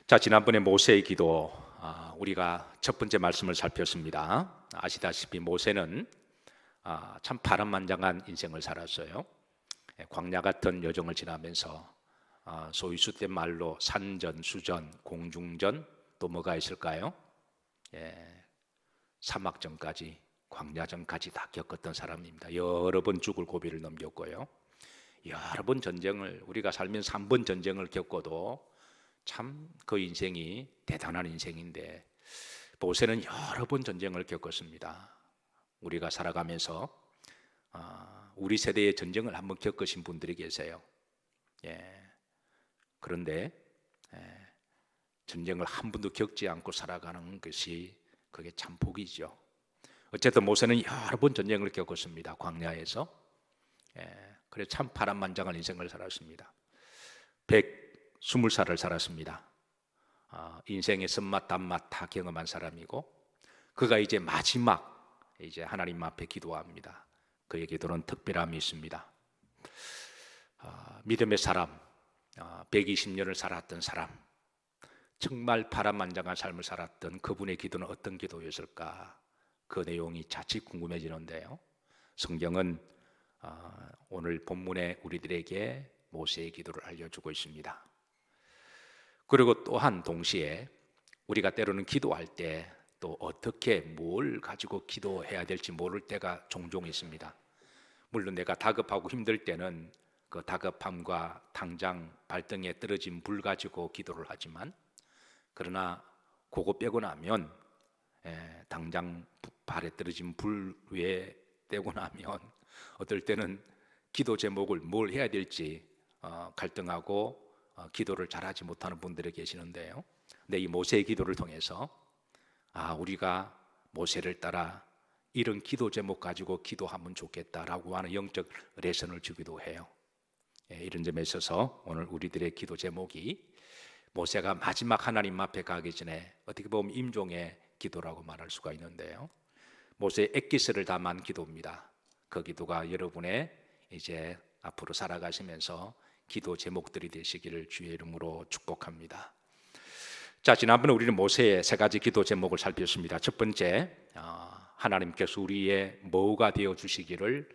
자, 지난번에 모세의 기도, 우리가 첫 번째 말씀을 살폈습니다. 아시다시피 모세는 참 파란만장한 인생을 살았어요. 광야 같은 여정을 지나면서 소위 숫된 말로 산전, 수전, 공중전, 또 뭐가 있을까요? 사막전까지, 광야전까지 다 겪었던 사람입니다. 여러 번 죽을 고비를 넘겼고요. 여러 번 전쟁을, 우리가 살면서 한 번 전쟁을 겪어도 참 그 인생이 대단한 인생인데, 모세는 여러 번 전쟁을 겪었습니다. 우리가 살아가면서 우리 세대의 전쟁을 한번 겪으신 분들이 계세요. 그런데 전쟁을 한 번도 겪지 않고 살아가는 것이 그게 참 복이죠. 어쨌든 모세는 여러 번 전쟁을 겪었습니다. 광야에서. 그래서 참 파란만장한 인생을 살았습니다. 120살을 살았습니다. 인생의 쓴맛 단맛 다 경험한 사람이고, 그가 이제 마지막 하나님 앞에 기도합니다. 그의 기도는 특별함이 있습니다. 믿음의 사람, 120년을 살았던 사람, 정말 파란만장한 삶을 살았던 그분의 기도는 어떤 기도였을까? 그 내용이 자칫 궁금해지는데요. 성경은 오늘 본문에 우리들에게 모세의 기도를 알려주고 있습니다. 그리고 또한 동시에 우리가 때로는 기도할 때 또 어떻게 뭘 가지고 기도해야 될지 모를 때가 종종 있습니다. 물론 내가 다급하고 힘들 때는 그 다급함과 당장 발등에 떨어진 불 가지고 기도를 하지만, 그러나 그거 빼고 나면 당장 발에 떨어진 불 위에 떼고 나면 어떨 때는 기도 제목을 뭘 해야 될지 갈등하고 기도를 잘하지 못하는 분들이 계시는데요. 근데 이 모세의 기도를 통해서 우리가 모세를 따라 이런 기도 제목 가지고 기도하면 좋겠다라고 하는 영적 레슨을 주기도 해요. 이런 점에 있어서 오늘 우리들의 기도 제목이 모세가 마지막 하나님 앞에 가기 전에 어떻게 보면 임종의 기도라고 말할 수가 있는데요. 모세의 엑기스를 담은 기도입니다. 그 기도가 여러분의 이제 앞으로 살아가시면서 기도 제목들이 되시기를 주의 이름으로 축복합니다. 자, 지난번에 우리는 모세의 세 가지 기도 제목을 살폈습니다. 첫 번째, 하나님께서 우리의 뭐가 되어 주시기를,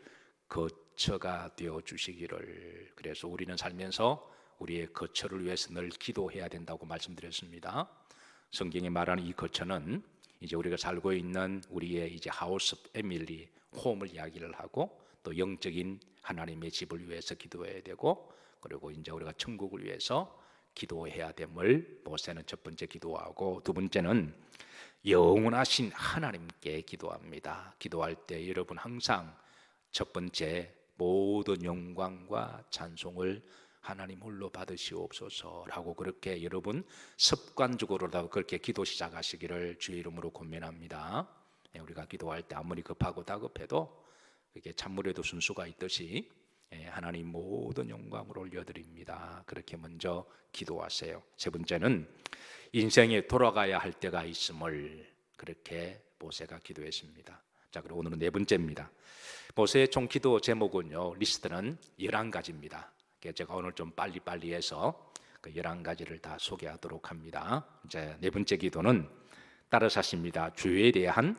거처가 되어 주시기를. 그래서 우리는 살면서 우리의 거처를 위해서 늘 기도해야 된다고 말씀드렸습니다. 성경이 말하는 이 거처는 이제 우리가 살고 있는 우리의 이제 하우스 패밀리, 홈을 이야기를 하고, 또 영적인 하나님의 집을 위해서 기도해야 되고, 그리고 이제 우리가 천국을 위해서 기도해야 됨을 모세는 첫 번째 기도하고, 두 번째는 영원하신 하나님께 기도합니다. 기도할 때 여러분 항상 첫 번째 모든 영광과 찬송을 하나님 홀로 받으시옵소서라고 그렇게 여러분 습관적으로라도 그렇게 기도 시작하시기를 주의 이름으로 권면합니다. 우리가 기도할 때 아무리 급하고 다급해도 그게 찬물에도 순수가 있듯이 하나님 모든 영광을 올려드립니다. 그렇게 먼저 기도하세요. 세 번째는 인생에 돌아가야 할 때가 있음을 그렇게 모세가 기도했습니다. 자, 그리고 오늘은 네 번째입니다. 모세의 총 기도 제목은요, 리스트는 11가지입니다. 제가 오늘 좀 빨리빨리 해서 그 11가지를 다 소개하도록 합니다. 이제 네 번째 기도는 따라서 하십니다. 주에 대한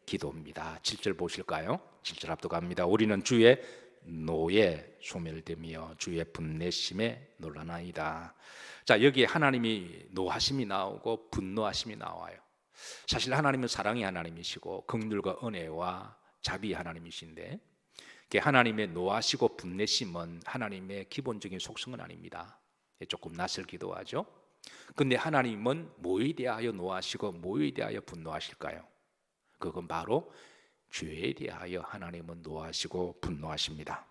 기도입니다. 7절 보실까요? 7절 압도갑니다. 우리는 주의 노에 소멸되며 주의 분내심에 놀라나이다. 자, 여기에 하나님이 노하심이 나오고 분노하심이 나와요. 사실 하나님은 사랑의 하나님이시고 긍휼과 은혜와 자비의 하나님이신데, 하나님의 노하시고 분내심은 하나님의 기본적인 속성은 아닙니다. 조금 낯설기도 하죠. 근데 하나님은 뭐에 대하여 노하시고 뭐에 대하여 분노하실까요? 그건 바로 죄에 대하여 하나님은 노하시고 분노하십니다.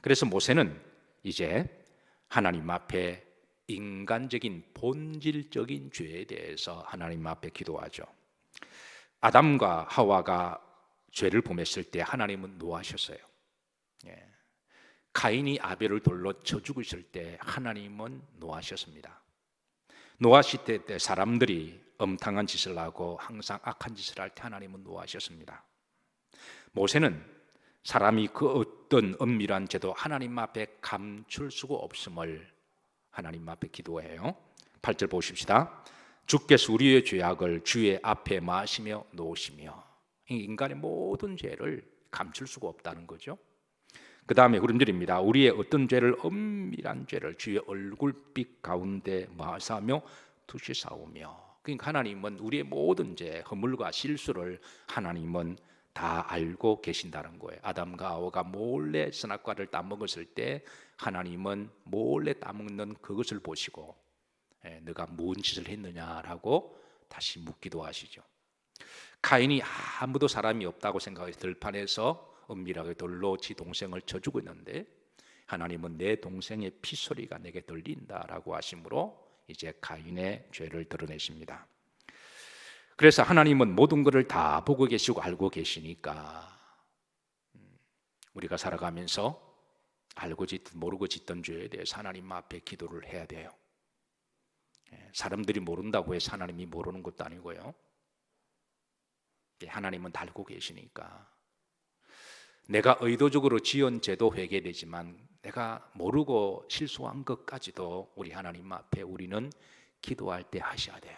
그래서 모세는 이제 하나님 앞에 인간적인 본질적인 죄에 대해서 하나님 앞에 기도하죠. 아담과 하와가 죄를 범했을 때 하나님은 노하셨어요. 가인이 아벨을 돌로 쳐 죽으실 때 하나님은 노하셨습니다. 노하실 때 사람들이 엄탕한 짓을 하고 항상 악한 짓을 할 때 하나님은 노하셨습니다. 모세는 사람이 그 어떤 엄밀한 죄도 하나님 앞에 감출 수가 없음을 하나님 앞에 기도해요. 8절 보십시다. 주께서 우리의 죄악을 주의 앞에 마시며 놓으시며. 인간의 모든 죄를 감출 수가 없다는 거죠. 그 다음에 구름절입니다. 우리의 어떤 죄를, 엄밀한 죄를 주의 얼굴빛 가운데 마사며 두시사오며. 그러니까 하나님은 우리의 모든 죄, 허물과 실수를 하나님은 다 알고 계신다는 거예요. 아담과 하와가 몰래 선악과를 따먹었을 때 하나님은 몰래 따먹는 그것을 보시고 너가 무슨 짓을 했느냐라고 다시 묻기도 하시죠. 가인이 아무도 사람이 없다고 생각해서 들판에서 은밀하게 돌로 지 동생을 쳐주고 있는데 하나님은 내 동생의 피소리가 내게 들린다라고 하심으로 이제 가인의 죄를 드러내십니다. 그래서 하나님은 모든 것을 다 보고 계시고 알고 계시니까 우리가 살아가면서 알고 짓든 모르고 짓던 죄에 대해서 하나님 앞에 기도를 해야 돼요. 사람들이 모른다고 해서 하나님이 모르는 것도 아니고요. 하나님은 다 알고 계시니까 내가 의도적으로 지은 죄도 회개되지만 내가 모르고 실수한 것까지도 우리 하나님 앞에 우리는 기도할 때 하셔야 돼요.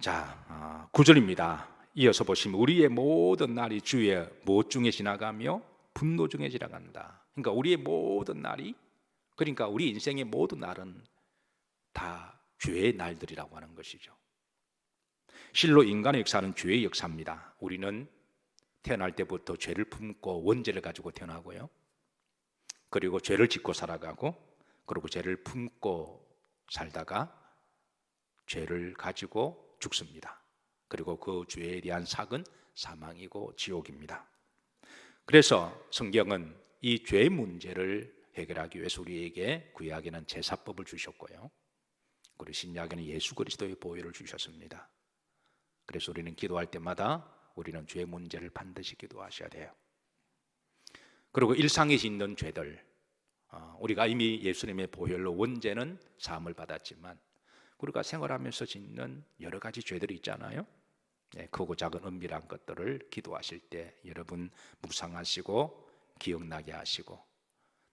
자, 9절입니다. 이어서 보시면 우리의 모든 날이 주의 무엇 중에 지나가며 분노 중에 지나간다. 그러니까 우리의 모든 날이, 그러니까 우리 인생의 모든 날은 다 죄의 날들이라고 하는 것이죠. 실로 인간의 역사는 죄의 역사입니다. 우리는 태어날 때부터 죄를 품고 원죄를 가지고 태어나고요. 그리고 죄를 짓고 살아가고, 그리고 죄를 품고 살다가 죄를 가지고 죽습니다. 그리고 그 죄에 대한 삭은 사망이고 지옥입니다. 그래서 성경은 이 죄의 문제를 해결하기 위해서 우리에게 구약에는 제사법을 주셨고요. 그리고 신약에는 예수 그리스도의 보혈을 주셨습니다. 그래서 우리는 기도할 때마다 우리는 죄의 문제를 반드시 기도하셔야 돼요. 그리고 일상에 짓는 죄들, 우리가 이미 예수님의 보혈로 원죄는 사함을 받았지만 우리가 생활하면서 짓는 여러 가지 죄들이 있잖아요. 크고 작은 은밀한 것들을 기도하실 때 여러분 묵상하시고 기억나게 하시고,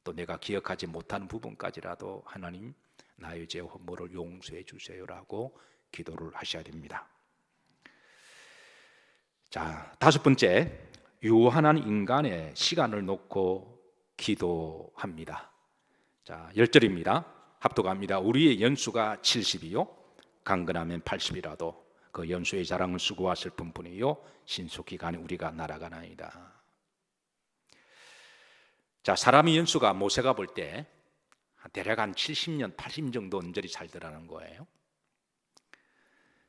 또 내가 기억하지 못하는 부분까지라도 하나님 나의 죄 허물을 용서해 주세요라고 기도를 하셔야 됩니다. 자, 다섯 번째, 유한한 인간의 시간을 놓고 기도합니다. 자, 10절입니다. 합독합니다. 우리의 연수가 70이요 강건하면 80이라도 그 연수의 자랑을 수고하실 뿐이요 신속히 가니 우리가 날아가나이다. 자, 사람의 연수가 모세가 볼 때 대략 한 70년, 80년 정도 언저리 살더라는 거예요.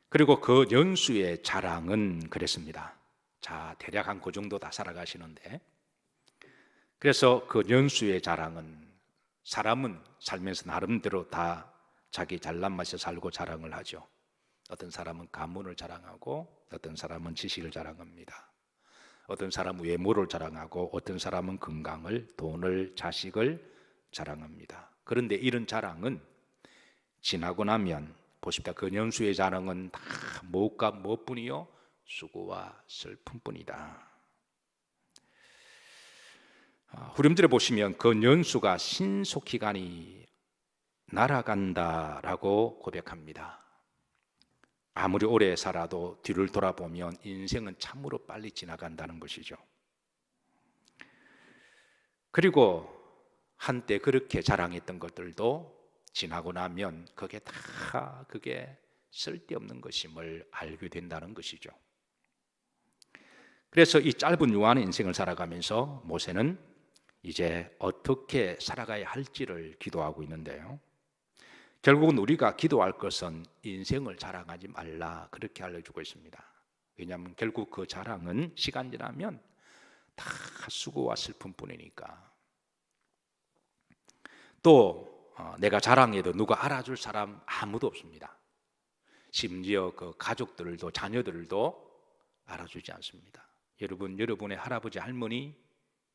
그리고 그 연수의 자랑은 그랬습니다. 자, 대략 한 그 정도 다 살아가시는데, 그래서 그 연수의 자랑은, 사람은 살면서 나름대로 다 자기 잘난 맛에 살고 자랑을 하죠. 어떤 사람은 가문을 자랑하고, 어떤 사람은 지식을 자랑합니다. 어떤 사람은 외모를 자랑하고, 어떤 사람은 건강을, 돈을, 자식을 자랑합니다. 그런데 이런 자랑은 지나고 나면 보십시다. 그 연수의 자랑은 다 무엇과 무엇뿐이요? 수고와 슬픔뿐이다. 후렴절에 보시면 그 연수가 신속히 가니 날아간다라고 고백합니다. 아무리 오래 살아도 뒤를 돌아보면 인생은 참으로 빨리 지나간다는 것이죠. 그리고 한때 그렇게 자랑했던 것들도 지나고 나면 그게 쓸데없는 것임을 알게 된다는 것이죠. 그래서 이 짧은 유한의 인생을 살아가면서 모세는 이제 어떻게 살아가야 할지를 기도하고 있는데요. 결국은 우리가 기도할 것은 인생을 자랑하지 말라, 그렇게 알려주고 있습니다. 왜냐하면 결국 그 자랑은 시간 지나면 다 수고와 슬픔뿐이니까. 또 내가 자랑해도 누가 알아줄 사람 아무도 없습니다. 심지어 그 가족들도 자녀들도 알아주지 않습니다. 여러분, 여러분의 할아버지 할머니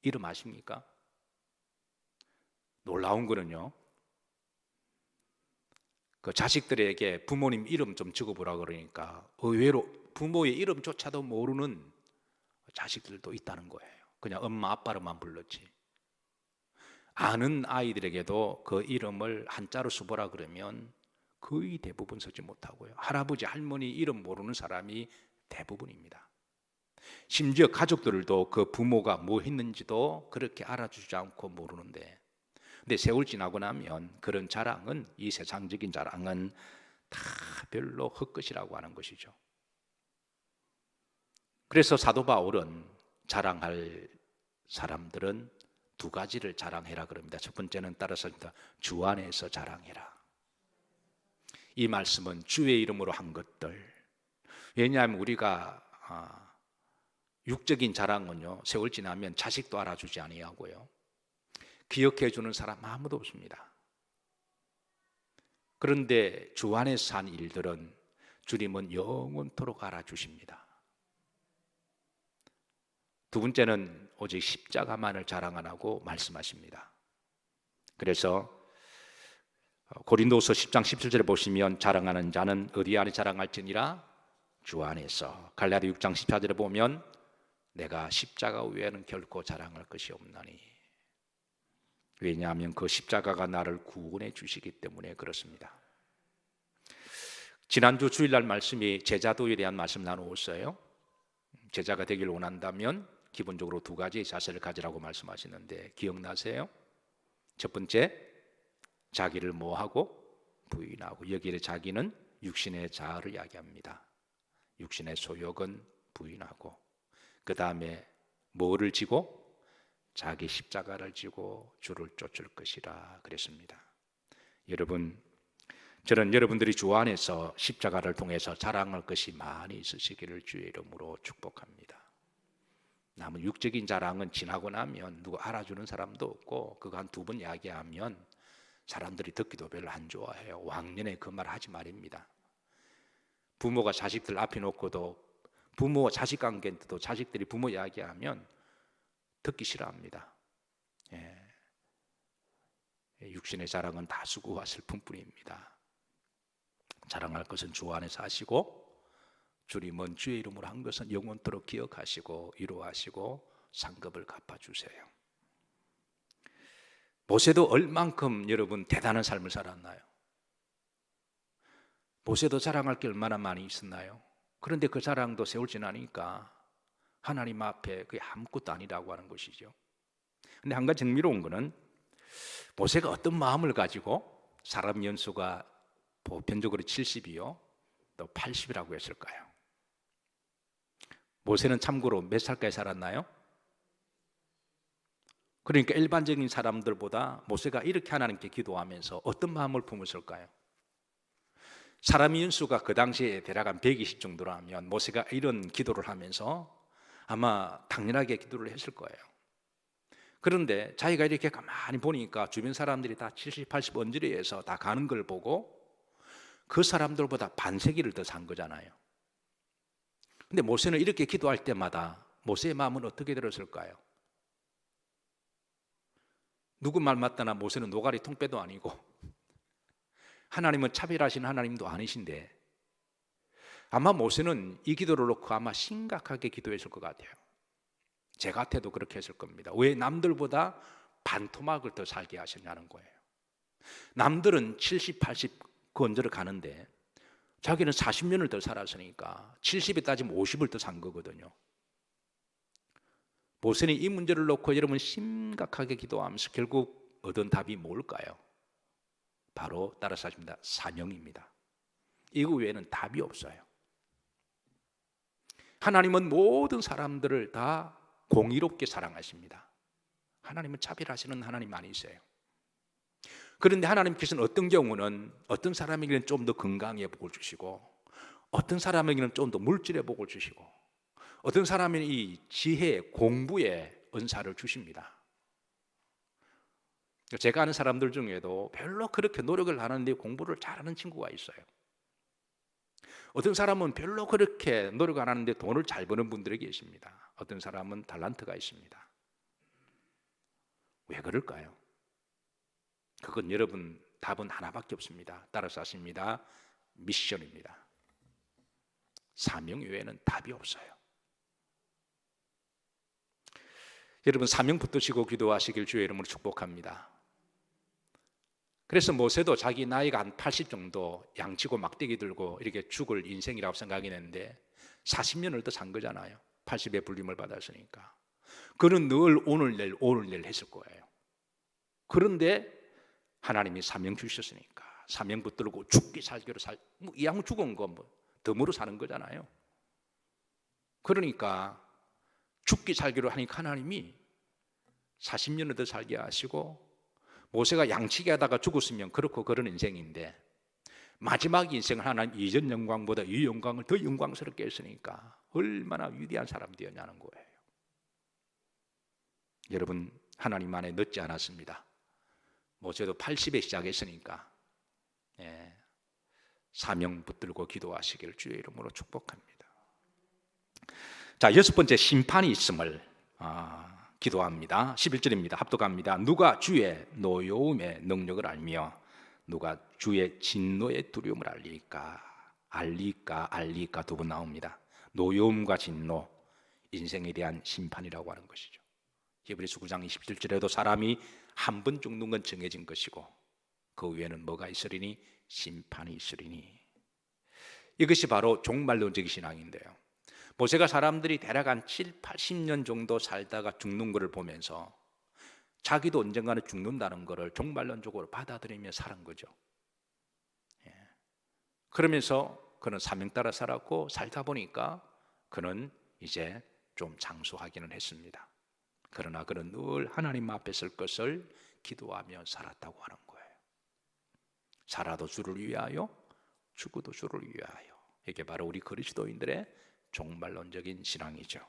이름 아십니까? 놀라운 거는요, 그 자식들에게 부모님 이름 좀 적어보라 그러니까 의외로 부모의 이름조차도 모르는 자식들도 있다는 거예요. 그냥 엄마 아빠로만 불렀지. 아는 아이들에게도 그 이름을 한자로 써보라 그러면 거의 대부분 쓰지 못하고요. 할아버지, 할머니 이름 모르는 사람이 대부분입니다. 심지어 가족들도 그 부모가 뭐 했는지도 그렇게 알아주지 않고 모르는데, 근데 세월 지나고 나면 그런 자랑은, 이 세상적인 자랑은 다 별로 헛것이라고 하는 것이죠. 그래서 사도 바울은 자랑할 사람들은 두 가지를 자랑해라 그럽니다. 첫 번째는 따라서 주 안에서 자랑해라. 이 말씀은 주의 이름으로 한 것들. 왜냐하면 우리가 육적인 자랑은요, 세월 지나면 자식도 알아주지 아니하고요, 기억해 주는 사람 아무도 없습니다. 그런데 주 안에서 한 일들은 주님은 영원토록 알아주십니다. 두 번째는 오직 십자가만을 자랑하라고 말씀하십니다. 그래서 고린도서 10장 17절에 보시면 자랑하는 자는 어디 안에 자랑할지니라? 주 안에서. 갈라디아 6장 14절에 보면 내가 십자가 외에는 결코 자랑할 것이 없나니. 왜냐하면 그 십자가가 나를 구원해 주시기 때문에 그렇습니다. 지난주 주일날 말씀이 제자도에 대한 말씀 나누었어요. 제자가 되길 원한다면 기본적으로 두 가지 자세를 가지라고 말씀하시는데 기억나세요? 첫 번째, 자기를 뭐하고? 부인하고. 여기에 자기는 육신의 자아를 이야기합니다. 육신의 소욕은 부인하고, 그 다음에 뭐를 지고? 자기 십자가를 지고 주를 쫓을 것이라 그랬습니다. 여러분, 저는 여러분들이 주 안에서 십자가를 통해서 자랑할 것이 많이 있으시기를 주의 이름으로 축복합니다. 남은 육적인 자랑은 지나고 나면 누구 알아주는 사람도 없고, 그거 한 두 번 이야기하면 사람들이 듣기도 별로 안 좋아해요. 왕년에 그 말 하지 말입니다. 부모가 자식들 앞에 놓고도, 부모와 자식 관계도 자식들이 부모 이야기하면 듣기 싫어합니다. 육신의 자랑은 다 수고와 슬픔뿐입니다. 자랑할 것은 주 안에서 하시고, 주님은 주의 이름으로 한 것은 영원토록 기억하시고 위로하시고 상급을 갚아주세요. 모세도 얼만큼 여러분 대단한 삶을 살았나요? 모세도 자랑할 게 얼마나 많이 있었나요? 그런데 그 자랑도 세월 지나니까 하나님 앞에 그게 아무것도 아니라고 하는 것이죠. 그런데 한 가지 흥미로운 것은 모세가 어떤 마음을 가지고 사람 연수가 보편적으로 70이요 또 80이라고 했을까요? 모세는 참고로 몇 살까지 살았나요? 그러니까 일반적인 사람들보다 모세가 이렇게 하나님께 기도하면서 어떤 마음을 품었을까요? 사람의 연수가 그 당시에 대략 한 120 정도라면 모세가 이런 기도를 하면서 아마 당연하게 기도를 했을 거예요. 그런데 자기가 이렇게 가만히 보니까 주변 사람들이 다 70, 80 언저리에서 다 가는 걸 보고 그 사람들보다 반세기를 더 산 거잖아요. 근데 모세는 이렇게 기도할 때마다 모세의 마음은 어떻게 들었을까요? 누구 말 맞다나 모세는 노가리 통빼도 아니고 하나님은 차별하신 하나님도 아니신데 아마 모세는 이 기도를 놓고 아마 심각하게 기도했을 것 같아요. 제 같아도 그렇게 했을 겁니다. 왜 남들보다 반토막을 더 살게 하셨냐는 거예요. 남들은 70, 80 그 언저를 가는데 자기는 40년을 더 살았으니까 70에 따지면 50을 더 산 거거든요. 모세는 이 문제를 놓고 여러분 심각하게 기도하면서 결국 얻은 답이 뭘까요? 바로 따라서 하십니다. 사명입니다. 이거 외에는 답이 없어요. 하나님은 모든 사람들을 다 공의롭게 사랑하십니다. 하나님은 차별하시는 하나님 아니세요. 그런데 하나님께서는 어떤 경우는 어떤 사람에게는 좀 더 건강의 복을 주시고 어떤 사람에게는 좀 더 물질의 복을 주시고 어떤 사람에게는 이 지혜, 공부의 은사를 주십니다. 제가 아는 사람들 중에도 별로 그렇게 노력을 하는데 공부를 잘하는 친구가 있어요. 어떤 사람은 별로 그렇게 노력 안 하는데 돈을 잘 버는 분들이 계십니다. 어떤 사람은 탤런트가 있습니다. 왜 그럴까요? 그건 여러분 답은 하나밖에 없습니다. 따라서 하십니다. 미션입니다. 사명 외에는 답이 없어요. 여러분 사명 붙드시고 기도하시길 주의 이름으로 축복합니다. 그래서 모세도 자기 나이가 한 80 정도 양치고 막대기 들고 이렇게 죽을 인생이라고 생각했는데 40년을 더 산 거잖아요. 80의 불림을 받았으니까. 그는 늘 오늘 내일 했을 거예요. 그런데 하나님이 사명 주셨으니까 사명 붙들고 죽기 살기로 이왕 죽은 거 덤으로 사는 거잖아요. 그러니까 죽기 살기로 하니까 하나님이 40년을 더 살게 하시고, 모세가 양치기 하다가 죽었으면 그렇고 그런 인생인데 마지막 인생을 하나님 이전 영광보다 이 영광을 더 영광스럽게 했으니까 얼마나 위대한 사람 되었냐는 거예요. 여러분, 하나님 안에 늦지 않았습니다. 모세도 80에 시작했으니까 사명 붙들고 기도하시기를 주의 이름으로 축복합니다. 자, 6번째, 심판이 있음을 기도합니다. 11절입니다. 합독합니다. 누가 주의 노여움의 능력을 알며 누가 주의 진노의 두려움을 알리까 두 번 나옵니다. 노여움과 진노, 인생에 대한 심판이라고 하는 것이죠. 히브리서 9장 27절에도 사람이 한 번 죽는 건 정해진 것이고 그 위에는 뭐가 있으리니? 심판이 있으리니. 이것이 바로 종말론적인 신앙인데요. 모세가 사람들이 대략 한 7, 80년 정도 살다가 죽는 것을 보면서 자기도 언젠가는 죽는다는 것을 종말론적으로 받아들이며 살은 거죠. 그러면서 그는 사명 따라 살았고, 살다 보니까 그는 이제 좀 장수하기는 했습니다. 그러나 그는 늘 하나님 앞에 설 것을 기도하며 살았다고 하는 거예요. 살아도 주를 위하여, 죽어도 주를 위하여. 이게 바로 우리 그리스도인들의 종말론적인 신앙이죠.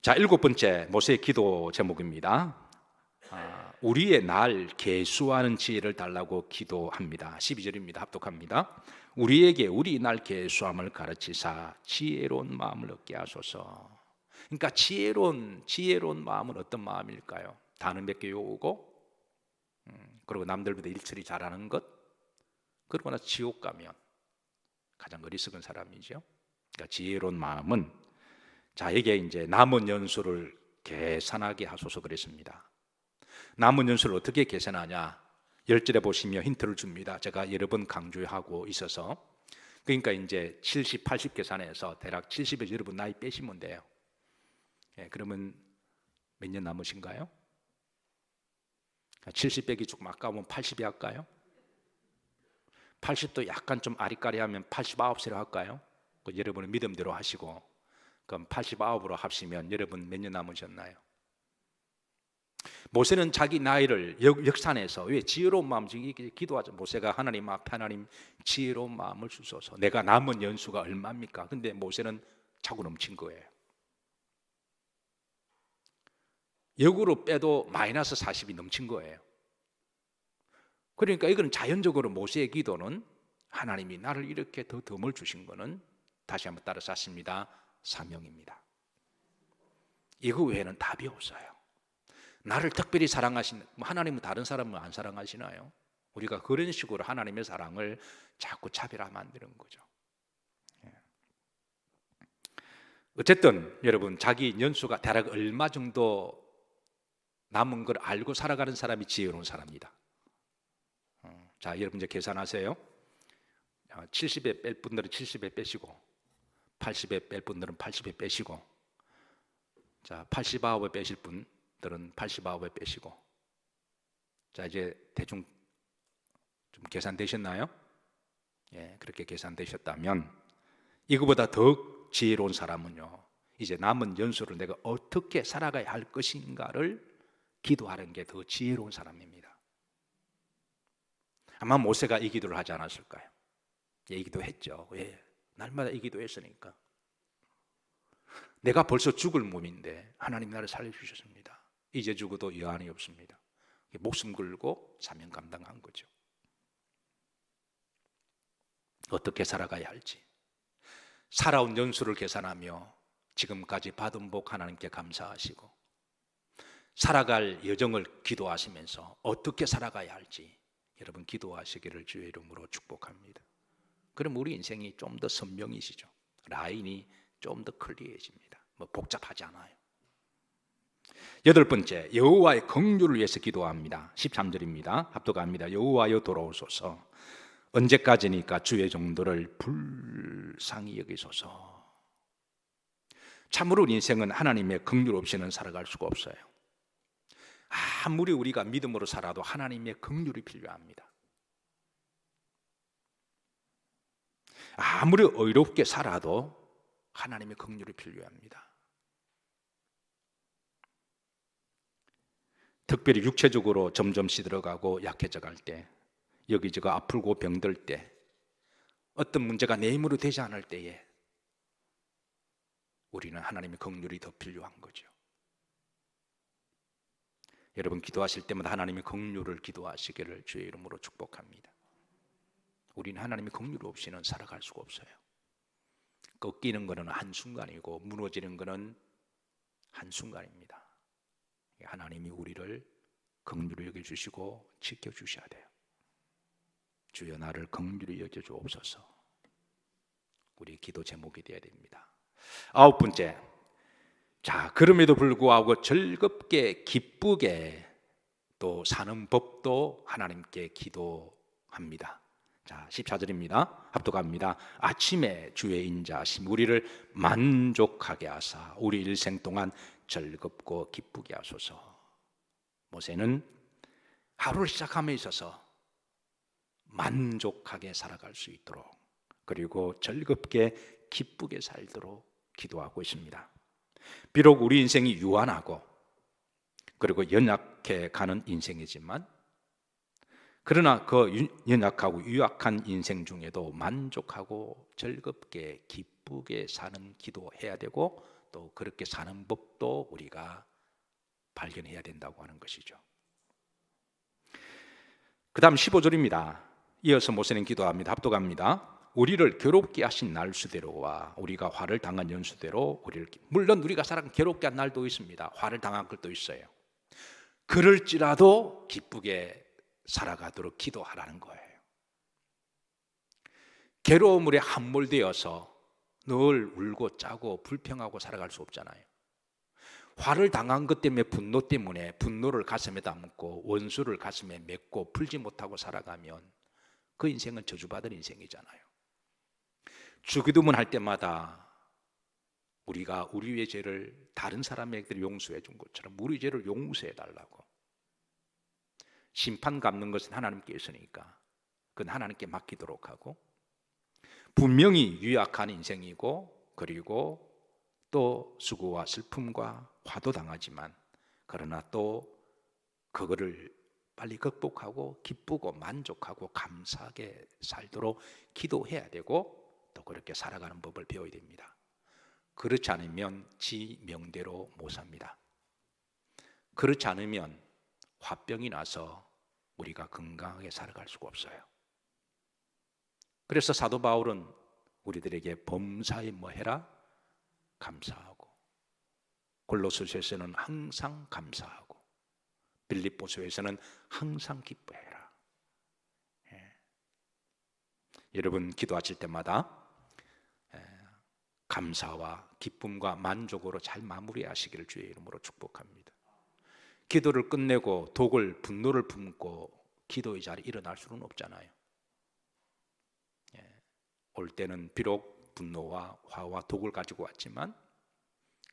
자, 7번째 모세의 기도 제목입니다. 우리의 날 계수하는 지혜를 달라고 기도합니다. 12절입니다. 합독합니다. 우리에게 우리 날 계수함을 가르치사 지혜로운 마음을 얻게 하소서. 그러니까 지혜로운 마음은 어떤 마음일까요? 다는 몇 개 외우고, 그리고 남들보다 일처리 잘하는 것, 그러고 나서 지옥 가면 가장 어리석은 사람이죠. 그러니까 지혜로운 마음은, 자, 이게 이제 남은 연수를 계산하게 하소서 그랬습니다. 남은 연수를 어떻게 계산하냐? 10절에 보시면 힌트를 줍니다. 제가 여러 번 강조하고 있어서. 그러니까 이제 70, 80 계산해서 대략 70에서 여러분 나이 빼시면 돼요. 그러면 몇 년 남으신가요? 70 빼기 조금 아까우면 80이 할까요? 80도 약간 좀 아리까리하면 89세로 할까요? 여러분의 믿음대로 하시고, 그럼 89으로 합시면 여러분 몇 년 남으셨나요? 모세는 자기 나이를 역산해서, 왜 지혜로운 마음, 기도하죠. 모세가 하나님 앞에, 하나님 지혜로운 마음을 주소서. 내가 남은 연수가 얼마입니까? 근데 모세는 차고 넘친 거예요. 역으로 빼도 마이너스 40이 넘친 거예요. 그러니까 이거는 자연적으로 모세의 기도는, 하나님이 나를 이렇게 더 덤을 주신 거는, 다시 한번 따라 쌌습니다, 사명입니다. 이거 외에는 답이 없어요. 나를 특별히 사랑하신, 하나님은 다른 사람을 안 사랑하시나요? 우리가 그런 식으로 하나님의 사랑을 자꾸 차별화 만드는 거죠. 어쨌든 여러분, 자기 연수가 대략 얼마 정도 남은 걸 알고 살아가는 사람이 지혜로운 사람입니다. 자, 여러분 이제 계산하세요. 70에 뺄 분들은 70에 빼시고, 80에 뺄 분들은 80에 빼시고, 자, 89에 빼실 분들은 89에 빼시고. 자, 이제 대충 좀 계산되셨나요? 예, 그렇게 계산되셨다면, 이거보다 더 지혜로운 사람은요, 이제 남은 연수를 내가 어떻게 살아가야 할 것인가를 기도하는 게 더 지혜로운 사람입니다. 아마 모세가 이 기도를 하지 않았을까요? 이 기도 했죠. 왜? 날마다 이 기도 했으니까. 내가 벌써 죽을 몸인데 하나님 나를 살려주셨습니다. 이제 죽어도 여한이 없습니다. 목숨 걸고 사명 감당한 거죠. 어떻게 살아가야 할지, 살아온 연수를 계산하며 지금까지 받은 복 하나님께 감사하시고, 살아갈 여정을 기도하시면서 어떻게 살아가야 할지 여러분 기도하시기를 주의 이름으로 축복합니다. 그럼 우리 인생이 좀 더 선명해지죠. 라인이 좀 더 클리어해집니다. 뭐 복잡하지 않아요. 여덟 번째, 여호와의 긍휼을 위해서 기도합니다. 13절입니다. 합독합니다. 여호와여 돌아오소서. 언제까지니까 주의 종들을 불쌍히 여기소서. 참으로 인생은 하나님의 긍휼 없이는 살아갈 수가 없어요. 아무리 우리가 믿음으로 살아도 하나님의 긍휼이 필요합니다. 아무리 의롭게 살아도 하나님의 긍휼이 필요합니다. 특별히 육체적으로 점점 시들어가고 약해져 갈 때, 여기저기 아프고 병들 때, 어떤 문제가 내 힘으로 되지 않을 때에 우리는 하나님의 긍휼이 더 필요한 거죠. 여러분 기도하실 때마다 하나님의 긍휼을 기도하시기를 주의 이름으로 축복합니다. 우리는 하나님의 긍휼 없이는 살아갈 수가 없어요. 꺾이는 것은 한순간이고 무너지는 것은 한순간입니다. 하나님이 우리를 긍휼히 여겨주시고 지켜주셔야 돼요. 주여 나를 긍휼히 여겨주옵소서. 우리 기도 제목이 되어야 됩니다. 아홉 번째, 자 그럼에도 불구하고 즐겁게 기쁘게 또 사는 법도 하나님께 기도합니다. 자 14절입니다. 합독합니다. 아침에 주의 인자하심 우리를 만족하게 하사 우리 일생 동안 즐겁고 기쁘게 하소서. 모세는 하루를 시작함에 있어서 만족하게 살아갈 수 있도록 그리고 즐겁게 기쁘게 살도록 기도하고 있습니다. 비록 우리 인생이 유한하고 그리고 연약해 가는 인생이지만 그러나 그 연약하고 유약한 인생 중에도 만족하고 즐겁게 기쁘게 사는 기도해야 되고 또 그렇게 사는 법도 우리가 발견해야 된다고 하는 것이죠. 그 다음 15절입니다. 이어서 모세는 기도합니다. 합독합니다. 우리를 괴롭게 하신 날수대로와 우리가 화를 당한 연수대로 우리를, 물론 우리가 사람 괴롭게 한 날도 있습니다. 화를 당한 것도 있어요. 그럴지라도 기쁘게 살아가도록 기도하라는 거예요. 괴로움에 함몰되어서 늘 울고 짜고 불평하고 살아갈 수 없잖아요. 화를 당한 것 때문에 분노 때문에 분노를 가슴에 담고 원수를 가슴에 맺고 풀지 못하고 살아가면 그 인생은 저주받은 인생이잖아요. 주기도문 할 때마다 우리가 우리의 죄를 다른 사람에게 용서해 준 것처럼 우리 죄를 용서해 달라고. 심판 갚는 것은 하나님께 있으니까 그건 하나님께 맡기도록 하고, 분명히 유약한 인생이고 그리고 또 수고와 슬픔과 화도 당하지만 그러나 또 그거를 빨리 극복하고 기쁘고 만족하고 감사하게 살도록 기도해야 되고 또 그렇게 살아가는 법을 배워야 됩니다. 그렇지 않으면 지 명대로 못 삽니다. 그렇지 않으면 화병이 나서 우리가 건강하게 살아갈 수가 없어요. 그래서 사도 바울은 우리들에게 범사에 뭐 해라? 감사하고, 골로새서에서는 항상 감사하고, 빌립보서에서는 항상 기뻐해라. 여러분 기도하실 때마다 감사와 기쁨과 만족으로 잘 마무리하시기를 주의 이름으로 축복합니다. 기도를 끝내고 독을 분노를 품고 기도의 자리에 일어날 수는 없잖아요. 올 때는 비록 분노와 화와 독을 가지고 왔지만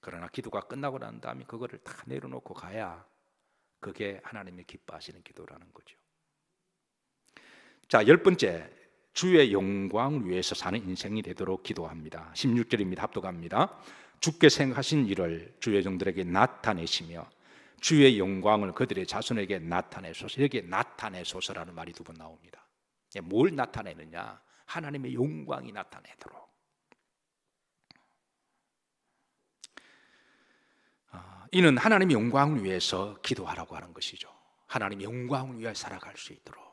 그러나 기도가 끝나고 난 다음에 그거를 다 내려놓고 가야 그게 하나님이 기뻐하시는 기도라는 거죠. 자, 열 번째, 주의 영광을 위해서 사는 인생이 되도록 기도합니다. 16절입니다. 합독합니다. 주께 생하신 일을 주의 종들에게 나타내시며 주의 영광을 그들의 자손에게 나타내소서. 여기에 나타내소서라는 말이 두 번 나옵니다. 뭘 나타내느냐? 하나님의 영광이 나타내도록. 이는 하나님의 영광을 위해서 기도하라고 하는 것이죠. 하나님의 영광을 위해 살아갈 수 있도록.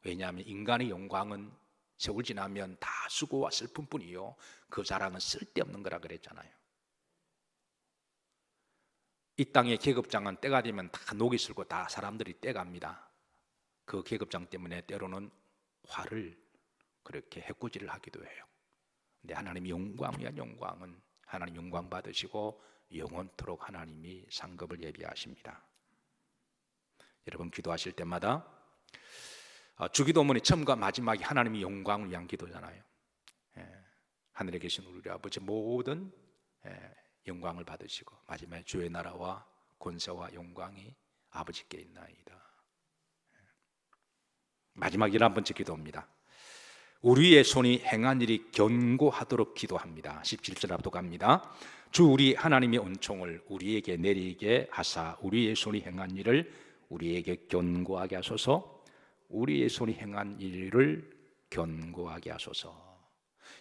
왜냐하면 인간의 영광은 세월 지나면 다 수고와 슬픔뿐이요 그 자랑은 쓸데없는 거라 그랬잖아요. 이 땅의 계급장은 때가 되면 다 녹이 슬고 다 사람들이 떼갑니다. 그 계급장 때문에 때로는 화를 그렇게 해코지를 하기도 해요. 근데 하나님의 영광 위한 영광은 하나님 영광 받으시고 영원토록 하나님이 상급을 예비하십니다. 여러분 기도하실 때마다 주기도문의 처음과 마지막이 하나님의 영광을 위한 기도잖아요. 하늘에 계신 우리 아버지 모든 영광을 받으시고 마지막에 주의 나라와 권세와 영광이 아버지께 있나이다. 마지막 11번째 기도입니다. 우리의 손이 행한 일이 견고하도록 기도합니다. 17절 압독합니다. 주 우리 하나님의 은총을 우리에게 내리게 하사 우리의 손이 행한 일을 우리에게 견고하게 하소서. 우리의 손이 행한 일을 견고하게 하소서.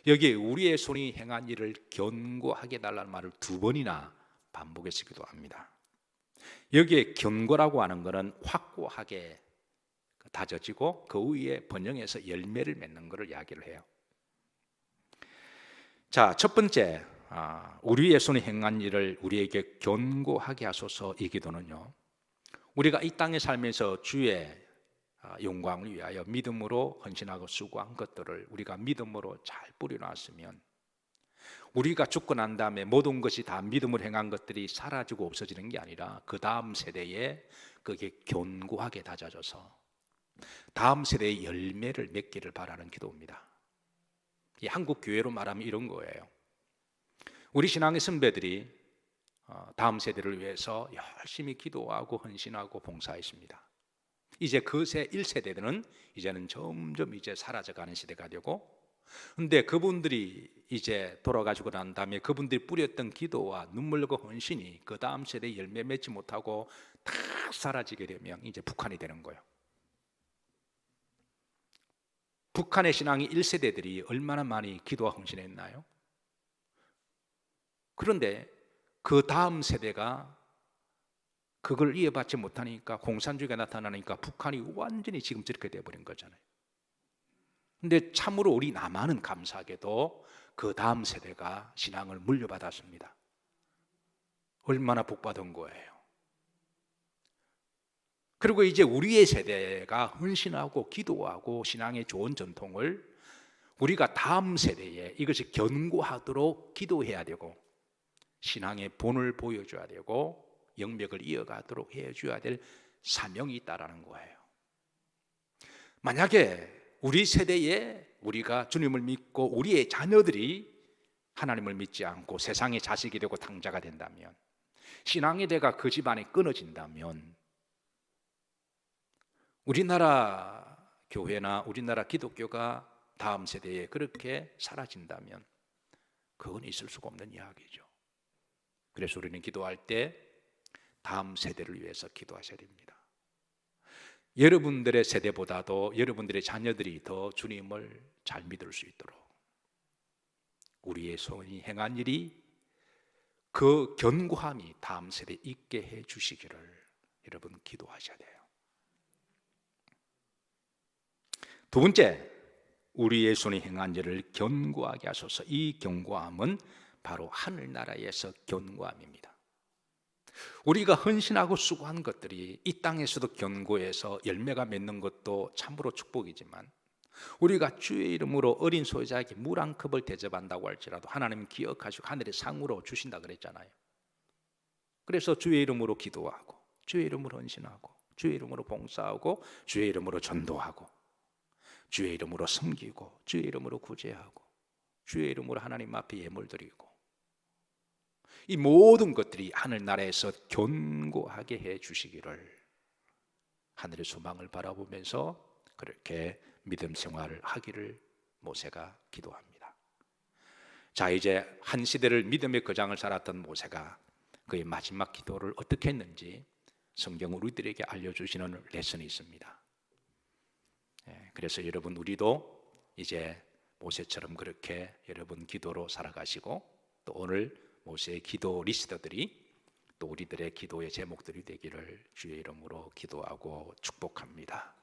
여기에 우리의 손이 행한 일을 견고하게 달라는 말을 2번이나 반복해서 기도합니다. 여기에 견고라고 하는 것은 확고하게 다져지고 그 위에 번영해서 열매를 맺는 것을 이야기를 해요. 자, 첫 번째, 우리의 손이 행한 일을 우리에게 견고하게 하소서. 이 기도는요, 우리가 이 땅에 살면서 주의 영광을 위하여 믿음으로 헌신하고 수고한 것들을 우리가 믿음으로 잘 뿌려놨으면 우리가 죽고 난 다음에 모든 것이 다 믿음을 행한 것들이 사라지고 없어지는 게 아니라 그 다음 세대에 그게 견고하게 다져져서 다음 세대의 열매를 맺기를 바라는 기도입니다. 이 한국 교회로 말하면 이런 거예요. 우리 신앙의 선배들이 다음 세대를 위해서 열심히 기도하고 헌신하고 봉사했습니다. 이제 그새 1세대들은 이제는 점점 이제 사라져가는 시대가 되고, 근데 그분들이 이제 돌아가시고 난 다음에 그분들이 뿌렸던 기도와 눈물과 헌신이 그 다음 세대에 열매 맺지 못하고 다 사라지게 되면 이제 북한이 되는 거예요. 북한의 신앙이 1세대들이 얼마나 많이 기도와 헌신했나요? 그런데 그 다음 세대가 그걸 이어받지 못하니까 공산주의가 나타나니까 북한이 완전히 지금 저렇게 돼버린 거잖아요. 근데 참으로 우리 남한은 감사하게도 그 다음 세대가 신앙을 물려받았습니다. 얼마나 복받은 거예요. 그리고 이제 우리의 세대가 헌신하고 기도하고 신앙의 좋은 전통을 우리가 다음 세대에 이것이 견고하도록 기도해야 되고 신앙의 본을 보여줘야 되고 영역을 이어가도록 해줘야 될 사명이 있다라는 거예요. 만약에 우리 세대에 우리가 주님을 믿고 우리의 자녀들이 하나님을 믿지 않고 세상의 자식이 되고 당자가 된다면, 신앙의 대가 그 집안에 끊어진다면, 우리나라 교회나 우리나라 기독교가 다음 세대에 그렇게 사라진다면 그건 있을 수가 없는 이야기죠. 그래서 우리는 기도할 때 다음 세대를 위해서 기도하셔야 됩니다. 여러분들의 세대보다도 여러분들의 자녀들이 더 주님을 잘 믿을 수 있도록 우리의 손이 행한 일이 그 견고함이 다음 세대에 있게 해 주시기를 여러분 기도하셔야 돼요. 두 번째, 우리의 손이 행한 일을 견고하게 하소서. 이 견고함은 바로 하늘나라에서 견고함입니다. 우리가 헌신하고 수고한 것들이 이 땅에서도 견고해서 열매가 맺는 것도 참으로 축복이지만, 우리가 주의 이름으로 어린 소유자에게 물 한 컵을 대접한다고 할지라도 하나님 기억하시고 하늘의 상으로 주신다 그랬잖아요. 그래서 주의 이름으로 기도하고 주의 이름으로 헌신하고 주의 이름으로 봉사하고 주의 이름으로 전도하고 주의 이름으로 섬기고 주의 이름으로 구제하고 주의 이름으로 하나님 앞에 예물 드리고, 이 모든 것들이 하늘나라에서 견고하게 해 주시기를 하늘의 소망을 바라보면서 그렇게 믿음 생활을 하기를 모세가 기도합니다. 자, 이제 한 시대를 믿음의 거장을 살았던 모세가 그의 마지막 기도를 어떻게 했는지 성경 우리들에게 알려주시는 레슨이 있습니다. 그래서 여러분, 우리도 이제 모세처럼 그렇게 여러분 기도로 살아가시고, 또 오늘 모세의 기도 리스트들이 또 우리들의 기도의 제목들이 되기를 주의 이름으로 기도하고 축복합니다.